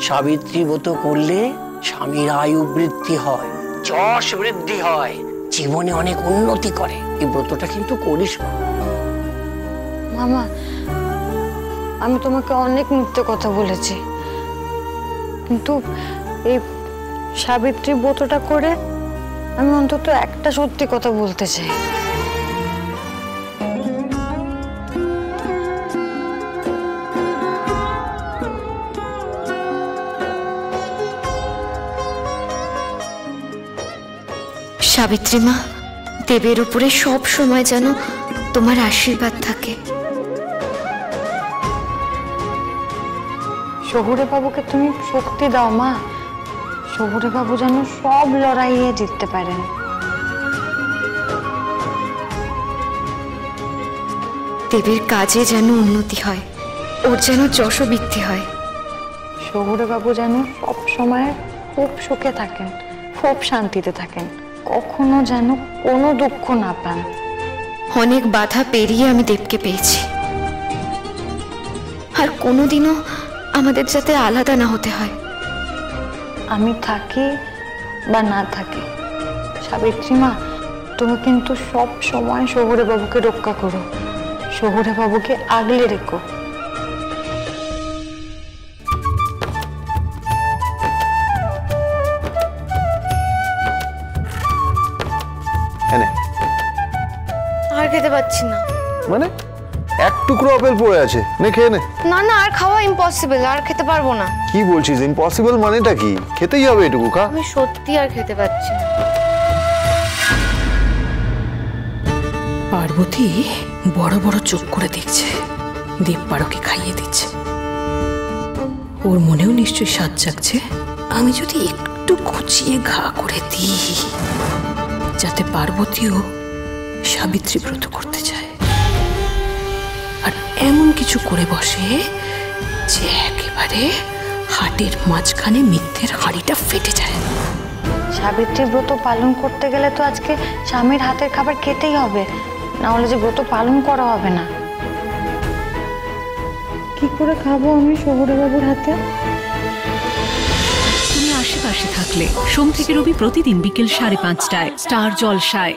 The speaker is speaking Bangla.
সাবিত্রী ব্রত করলে স্বামীর আয়ু বৃদ্ধি হয়, যশ বৃদ্ধি হয়, জীবনে অনেক উন্নতি করে। এই ব্রতটা কিন্তু করিস মা। মামা, আমি তোমাকে অনেক মিথ্যে কথা বলেছি, কিন্তু এই সাবিত্রী ব্রতটা করে আমি অন্তত একটা সত্যি কথা বলতে চাই। সাবিত্রী মা, দেবের উপরে সব সময় যেন তোমার আশীর্বাদ থাকে। শহুরে বাবুকে তুমি শক্তি দাও মা, শহুরে বাবু যেন সব লড়াইয়ে জিততে পারেন। দেবের কাজে যেন উন্নতি হয়, ওর যেন যশ বৃদ্ধি হয়। শহুরে বাবু যেন সব সময় খুব সুখে থাকেন, খুব শান্তিতে থাকেন, কখনো যেন কোনো দুঃখ না পান। অনেক বাধা পেরিয়ে আমি দেবকে পেয়েছি, আর কোনোদিনও আমাদের যাতে আলাদা না হতে হয়। আমি থাকি বা না থাকি, সাবিত্রী মা তুমি কিন্তু সব সময় শহুরে বাবুকে রক্ষা করো, শহুরে বাবুকে আগলে রেখো। আর খেতে পাচ্ছি না। মানে এক টুকরো আপেল পড়ে আছে, নে খেয়ে নে। না না, আর খাওয়া ইম্পসিবল, আর খেতে পারবো না। কি বলছিস ইম্পসিবল মানেটা কি? খেতেই হবে এটুকু, খা। আমি সত্যি আর খেতে পাচ্ছি না। পার্বতী বড় বড় চোখ করে দেখছে, দেব পারোকে খাইয়ে দিচ্ছে। ওর মনেও নিশ্চয়ই স্বাদ জাগছে, আমি যদি একটু খুঁচিয়ে ঘা করে দিই, যাতে পার্বতীও সাবিত্রী ব্রত করতে চায়, আর এমন কিছু করে বসে যে একেবারে হাটের মাঝখানে মিথ্যের হাঁড়িটা ফেটে যায়। সাবিত্রী ব্রত পালন করতে গেলে তো আজকে স্বামীর হাতের খাবার খেতেই হবে, না হলে যে ব্রত পালন করা হবে না। কি করে খাবো আমি শহুরে বাবুর হাতে? তুমি আশেপাশে থাকলে সোম থেকে রবি প্রতিদিন বিকেল 5:30টায় স্টার জলসায়।